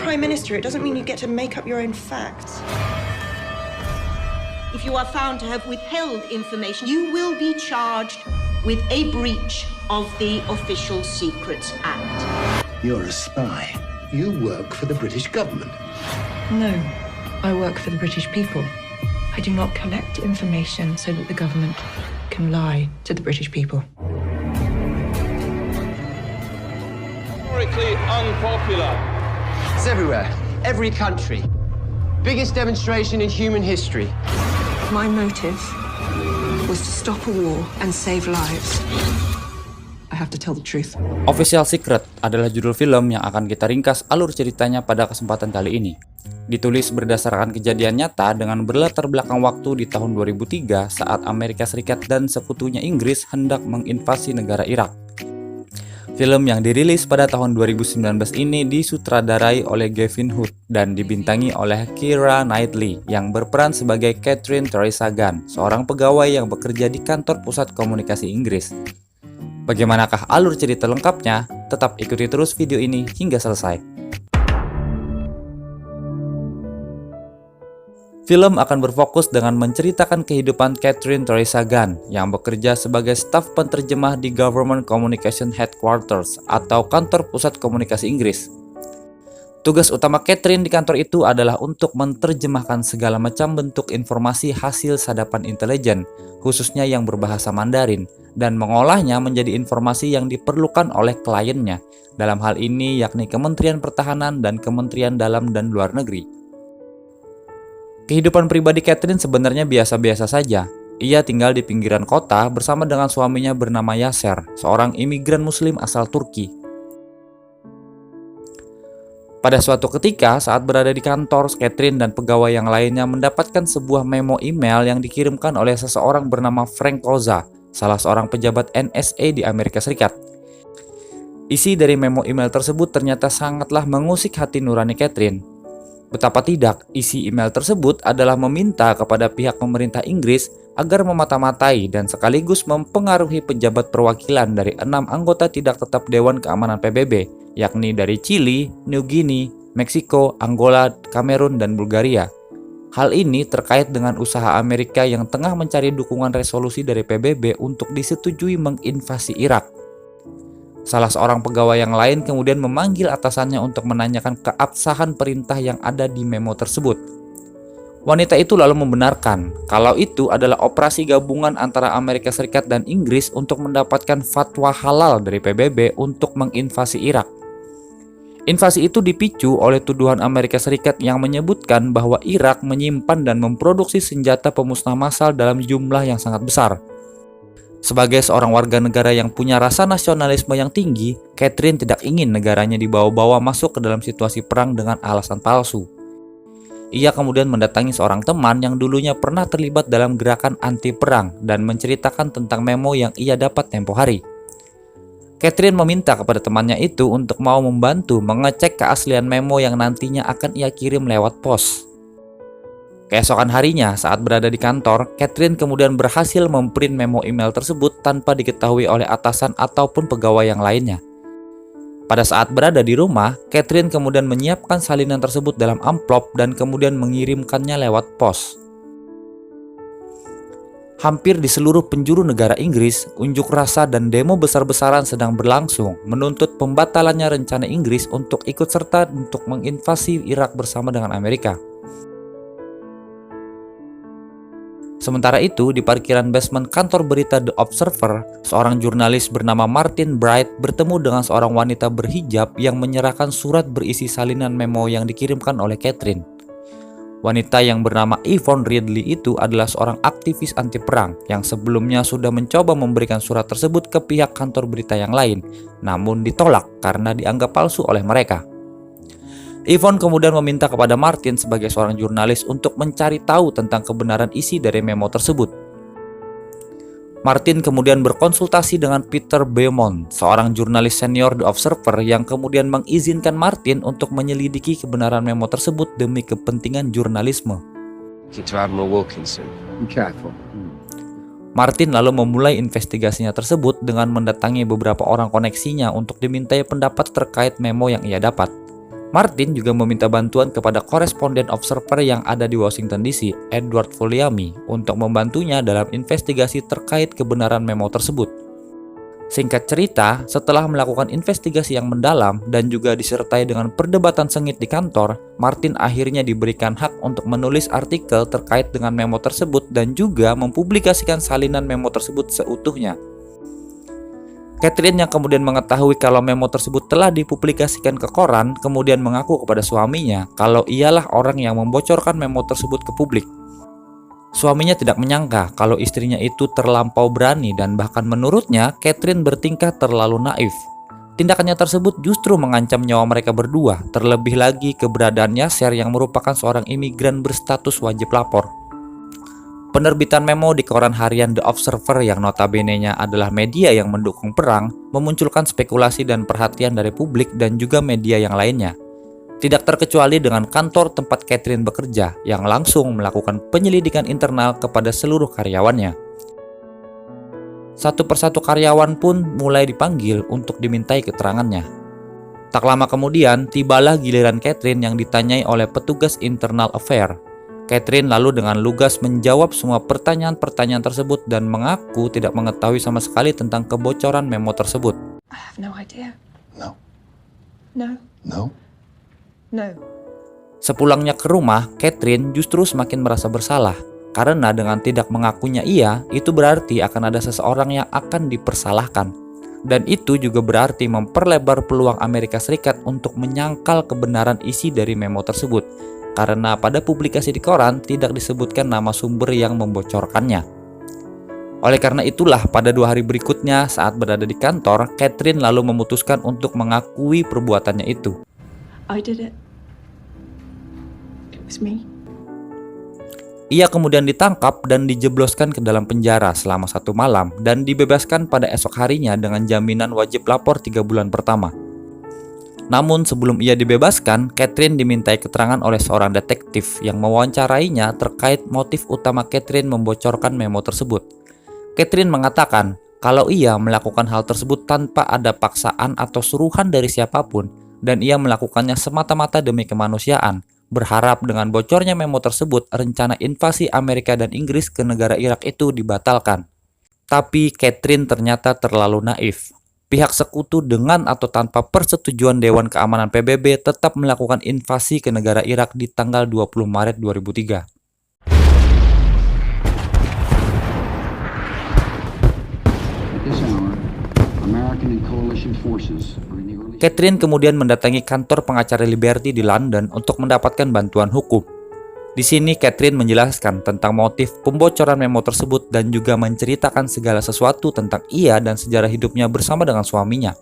Prime Minister, it doesn't mean you get to make up your own facts. If you are found to have withheld information, you will be charged with a breach of the Official Secrets Act. You're a spy. You work for the British government. No, I work for the British people. I do not collect information so that the government can lie to the British people. Historically unpopular. It's everywhere. Every country. Biggest demonstration in human history. My motive was to stop a war and save lives. I have to tell the truth. Official Secret adalah judul film yang akan kita ringkas alur ceritanya pada kesempatan kali ini. Ditulis berdasarkan kejadian nyata dengan berlatar belakang waktu di tahun 2003 saat Amerika Serikat dan sekutunya Inggris hendak menginvasi negara Irak. Film yang dirilis pada tahun 2019 ini disutradarai oleh Gavin Hood dan dibintangi oleh Keira Knightley yang berperan sebagai Catherine Teresa Gunn, seorang pegawai yang bekerja di kantor pusat komunikasi Inggris. Bagaimanakah alur cerita lengkapnya? Tetap ikuti terus video ini hingga selesai. Film akan berfokus dengan menceritakan kehidupan Catherine Teresa Gunn yang bekerja sebagai staf penterjemah di Government Communication Headquarters atau kantor pusat komunikasi Inggris. Tugas utama Catherine di kantor itu adalah untuk menerjemahkan segala macam bentuk informasi hasil sadapan intelijen, khususnya yang berbahasa Mandarin, dan mengolahnya menjadi informasi yang diperlukan oleh kliennya, dalam hal ini yakni Kementerian Pertahanan dan Kementerian Dalam dan Luar Negeri. Kehidupan pribadi Catherine sebenarnya biasa-biasa saja. Ia tinggal di pinggiran kota bersama dengan suaminya bernama Yasser, seorang imigran muslim asal Turki. Pada suatu ketika saat berada di kantor, Catherine dan pegawai yang lainnya mendapatkan sebuah memo email yang dikirimkan oleh seseorang bernama Frank Oza, salah seorang pejabat NSA di Amerika Serikat. Isi dari memo email tersebut ternyata sangatlah mengusik hati nurani Catherine. Betapa tidak, isi email tersebut adalah meminta kepada pihak pemerintah Inggris agar memata-matai dan sekaligus mempengaruhi pejabat perwakilan dari 6 anggota tidak tetap Dewan Keamanan PBB, yakni dari Chili, New Guinea, Meksiko, Angola, Kamerun, dan Bulgaria. Hal ini terkait dengan usaha Amerika yang tengah mencari dukungan resolusi dari PBB untuk disetujui menginvasi Irak. Salah seorang pegawai yang lain kemudian memanggil atasannya untuk menanyakan keabsahan perintah yang ada di memo tersebut. Wanita itu lalu membenarkan kalau itu adalah operasi gabungan antara Amerika Serikat dan Inggris untuk mendapatkan fatwa halal dari PBB untuk menginvasi Irak. Invasi itu dipicu oleh tuduhan Amerika Serikat yang menyebutkan bahwa Irak menyimpan dan memproduksi senjata pemusnah massal dalam jumlah yang sangat besar. Sebagai seorang warga negara yang punya rasa nasionalisme yang tinggi, Catherine tidak ingin negaranya dibawa-bawa masuk ke dalam situasi perang dengan alasan palsu. Ia kemudian mendatangi seorang teman yang dulunya pernah terlibat dalam gerakan anti-perang dan menceritakan tentang memo yang ia dapat tempo hari. Catherine meminta kepada temannya itu untuk mau membantu mengecek keaslian memo yang nantinya akan ia kirim lewat pos. Keesokan harinya saat berada di kantor, Catherine kemudian berhasil memprint memo email tersebut tanpa diketahui oleh atasan ataupun pegawai yang lainnya. Pada saat berada di rumah, Catherine kemudian menyiapkan salinan tersebut dalam amplop dan kemudian mengirimkannya lewat pos. Hampir di seluruh penjuru negara Inggris, unjuk rasa dan demo besar-besaran sedang berlangsung menuntut pembatalannya rencana Inggris untuk ikut serta untuk menginvasi Irak bersama dengan Amerika. Sementara itu, di parkiran basement kantor berita The Observer, seorang jurnalis bernama Martin Bright bertemu dengan seorang wanita berhijab yang menyerahkan surat berisi salinan memo yang dikirimkan oleh Catherine. Wanita yang bernama Yvonne Ridley itu adalah seorang aktivis anti-perang yang sebelumnya sudah mencoba memberikan surat tersebut ke pihak kantor berita yang lain, namun ditolak karena dianggap palsu oleh mereka. Yvonne kemudian meminta kepada Martin sebagai seorang jurnalis untuk mencari tahu tentang kebenaran isi dari memo tersebut. Martin kemudian berkonsultasi dengan Peter Beaumont, seorang jurnalis senior The Observer yang kemudian mengizinkan Martin untuk menyelidiki kebenaran memo tersebut demi kepentingan jurnalisme. Martin lalu memulai investigasinya tersebut dengan mendatangi beberapa orang koneksinya untuk dimintai pendapat terkait memo yang ia dapat. Martin juga meminta bantuan kepada koresponden Observer yang ada di Washington DC, Edward Foliami, untuk membantunya dalam investigasi terkait kebenaran memo tersebut. Singkat cerita, setelah melakukan investigasi yang mendalam dan juga disertai dengan perdebatan sengit di kantor, Martin akhirnya diberikan hak untuk menulis artikel terkait dengan memo tersebut dan juga mempublikasikan salinan memo tersebut seutuhnya. Catherine yang kemudian mengetahui kalau memo tersebut telah dipublikasikan ke koran, kemudian mengaku kepada suaminya kalau ialah orang yang membocorkan memo tersebut ke publik. Suaminya tidak menyangka kalau istrinya itu terlampau berani dan bahkan menurutnya Catherine bertingkah terlalu naif. Tindakannya tersebut justru mengancam nyawa mereka berdua, terlebih lagi keberadaan Yasser yang merupakan seorang imigran berstatus wajib lapor. Penerbitan memo di koran harian The Observer yang notabene-nya adalah media yang mendukung perang memunculkan spekulasi dan perhatian dari publik dan juga media yang lainnya. Tidak terkecuali dengan kantor tempat Catherine bekerja yang langsung melakukan penyelidikan internal kepada seluruh karyawannya. Satu persatu karyawan pun mulai dipanggil untuk dimintai keterangannya. Tak lama kemudian, tibalah giliran Catherine yang ditanyai oleh petugas Internal Affair. Catherine lalu dengan lugas menjawab semua pertanyaan-pertanyaan tersebut dan mengaku tidak mengetahui sama sekali tentang kebocoran memo tersebut. I have no idea. No. No. No? No. Sepulangnya ke rumah, Catherine justru semakin merasa bersalah. Karena dengan tidak mengakunya ia, itu berarti akan ada seseorang yang akan dipersalahkan. Dan itu juga berarti memperlebar peluang Amerika Serikat untuk menyangkal kebenaran isi dari memo tersebut. Karena pada publikasi di koran tidak disebutkan nama sumber yang membocorkannya. Oleh karena itulah pada 2 hari berikutnya saat berada di kantor, Catherine lalu memutuskan untuk mengakui perbuatannya itu. I did it. It was me. Ia kemudian ditangkap dan dijebloskan ke dalam penjara selama 1 malam dan dibebaskan pada esok harinya dengan jaminan wajib lapor 3 bulan pertama. Namun sebelum ia dibebaskan, Catherine dimintai keterangan oleh seorang detektif yang mewawancarainya terkait motif utama Catherine membocorkan memo tersebut. Catherine mengatakan kalau ia melakukan hal tersebut tanpa ada paksaan atau suruhan dari siapapun dan ia melakukannya semata-mata demi kemanusiaan, berharap dengan bocornya memo tersebut rencana invasi Amerika dan Inggris ke negara Irak itu dibatalkan. Tapi Catherine ternyata terlalu naif. Pihak sekutu dengan atau tanpa persetujuan Dewan Keamanan PBB tetap melakukan invasi ke negara Irak di tanggal 20 Maret 2003. Catherine kemudian mendatangi kantor pengacara Liberty di London untuk mendapatkan bantuan hukum. Di sini Catherine menjelaskan tentang motif pembocoran memo tersebut dan juga menceritakan segala sesuatu tentang ia dan sejarah hidupnya bersama dengan suaminya.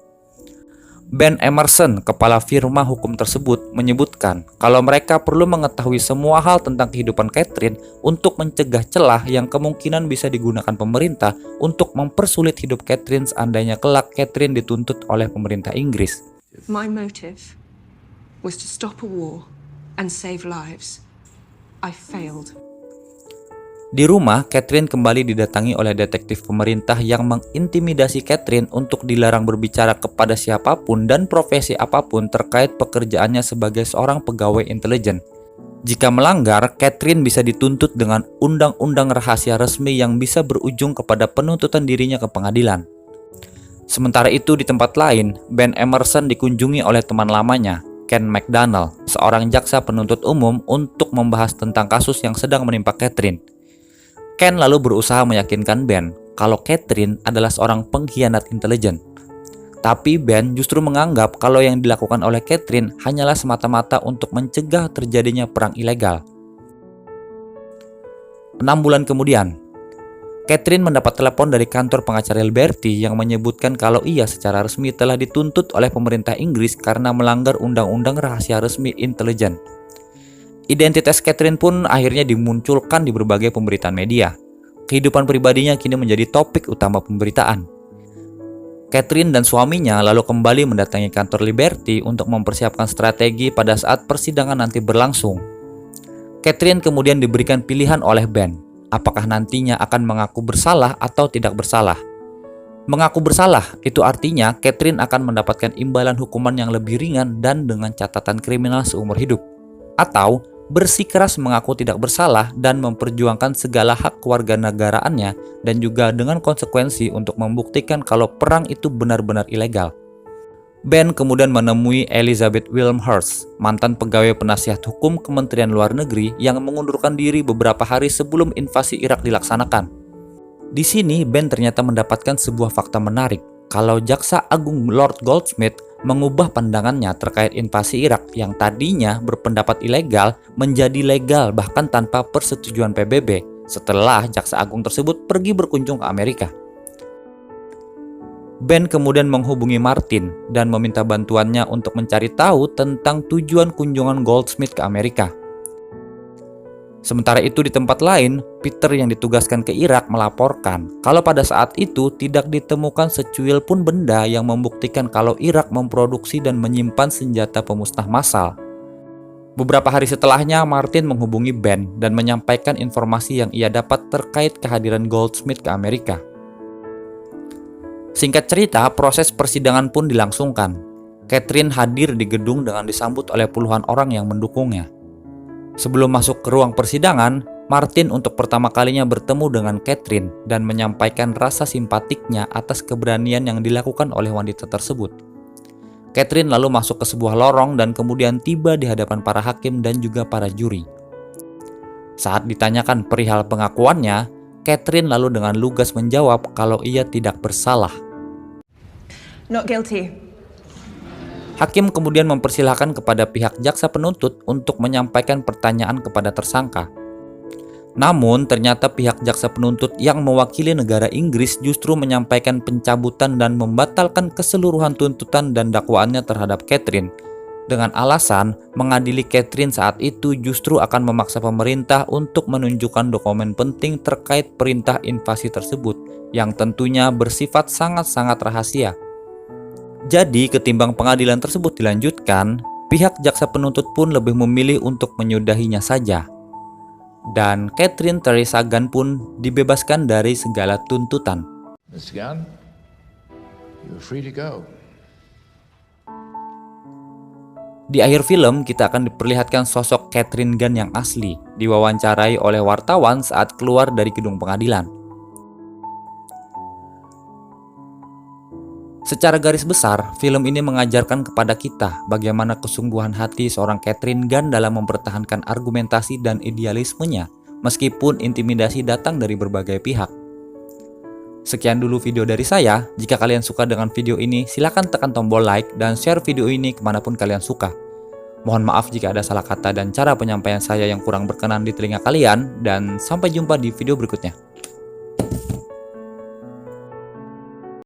Ben Emerson, kepala firma hukum tersebut, menyebutkan kalau mereka perlu mengetahui semua hal tentang kehidupan Catherine untuk mencegah celah yang kemungkinan bisa digunakan pemerintah untuk mempersulit hidup Catherine seandainya kelak Catherine dituntut oleh pemerintah Inggris. My motive was to stop a war and save lives. I failed. Di rumah, Catherine kembali didatangi oleh detektif pemerintah yang mengintimidasi Catherine untuk dilarang berbicara kepada siapapun dan profesi apapun terkait pekerjaannya sebagai seorang pegawai intelijen. Jika melanggar, Catherine bisa dituntut dengan undang-undang rahasia resmi yang bisa berujung kepada penuntutan dirinya ke pengadilan. Sementara itu di tempat lain, Ben Emerson dikunjungi oleh teman lamanya, Ken McDonald, seorang jaksa penuntut umum untuk membahas tentang kasus yang sedang menimpa Catherine. Ken lalu berusaha meyakinkan Ben kalau Catherine adalah seorang pengkhianat intelijen. Tapi Ben justru menganggap kalau yang dilakukan oleh Catherine hanyalah semata-mata untuk mencegah terjadinya perang ilegal. 6 bulan kemudian, Catherine mendapat telepon dari kantor pengacara Liberty yang menyebutkan kalau ia secara resmi telah dituntut oleh pemerintah Inggris karena melanggar undang-undang rahasia resmi intelijen. Identitas Catherine pun akhirnya dimunculkan di berbagai pemberitaan media. Kehidupan pribadinya kini menjadi topik utama pemberitaan. Catherine dan suaminya lalu kembali mendatangi kantor Liberty untuk mempersiapkan strategi pada saat persidangan nanti berlangsung. Catherine kemudian diberikan pilihan oleh Ben, apakah nantinya akan mengaku bersalah atau tidak bersalah. Mengaku bersalah, itu artinya Catherine akan mendapatkan imbalan hukuman yang lebih ringan dan dengan catatan kriminal seumur hidup. Atau bersikeras mengaku tidak bersalah dan memperjuangkan segala hak kewarganegaraannya dan juga dengan konsekuensi untuk membuktikan kalau perang itu benar-benar ilegal. Ben kemudian menemui Elizabeth Wilmhurst, mantan pegawai penasihat hukum Kementerian Luar Negeri yang mengundurkan diri beberapa hari sebelum invasi Irak dilaksanakan. Di sini Ben ternyata mendapatkan sebuah fakta menarik, kalau Jaksa Agung Lord Goldsmith mengubah pandangannya terkait invasi Irak yang tadinya berpendapat ilegal menjadi legal bahkan tanpa persetujuan PBB setelah Jaksa Agung tersebut pergi berkunjung ke Amerika. Ben kemudian menghubungi Martin dan meminta bantuannya untuk mencari tahu tentang tujuan kunjungan Goldsmith ke Amerika. Sementara itu di tempat lain, Peter yang ditugaskan ke Irak melaporkan kalau pada saat itu tidak ditemukan secuil pun benda yang membuktikan kalau Irak memproduksi dan menyimpan senjata pemusnah massal. Beberapa hari setelahnya, Martin menghubungi Ben dan menyampaikan informasi yang ia dapat terkait kehadiran Goldsmith ke Amerika. Singkat cerita, proses persidangan pun dilangsungkan. Catherine hadir di gedung dengan disambut oleh puluhan orang yang mendukungnya. Sebelum masuk ke ruang persidangan, Martin untuk pertama kalinya bertemu dengan Catherine dan menyampaikan rasa simpatiknya atas keberanian yang dilakukan oleh wanita tersebut. Catherine lalu masuk ke sebuah lorong dan kemudian tiba di hadapan para hakim dan juga para juri. Saat ditanyakan perihal pengakuannya, Catherine lalu dengan lugas menjawab kalau ia tidak bersalah. Not guilty. Hakim kemudian mempersilahkan kepada pihak jaksa penuntut untuk menyampaikan pertanyaan kepada tersangka. Namun ternyata pihak jaksa penuntut yang mewakili negara Inggris justru menyampaikan pencabutan dan membatalkan keseluruhan tuntutan dan dakwaannya terhadap Catherine dengan alasan mengadili Catherine saat itu justru akan memaksa pemerintah untuk menunjukkan dokumen penting terkait perintah invasi tersebut yang tentunya bersifat sangat-sangat rahasia. Jadi ketimbang pengadilan tersebut dilanjutkan, pihak jaksa penuntut pun lebih memilih untuk menyudahinya saja. Dan Catherine Teresa Gunn pun dibebaskan dari segala tuntutan. Miss Gunn, you're free to go. Di akhir film, kita akan diperlihatkan sosok Catherine Gunn yang asli, diwawancarai oleh wartawan saat keluar dari gedung pengadilan. Secara garis besar, film ini mengajarkan kepada kita bagaimana kesungguhan hati seorang Catherine Gunn dalam mempertahankan argumentasi dan idealismenya, meskipun intimidasi datang dari berbagai pihak. Sekian dulu video dari saya. Jika kalian suka dengan video ini, silakan tekan tombol like dan share video ini kemanapun kalian suka. Mohon maaf jika ada salah kata dan cara penyampaian saya yang kurang berkenan di telinga kalian, dan sampai jumpa di video berikutnya.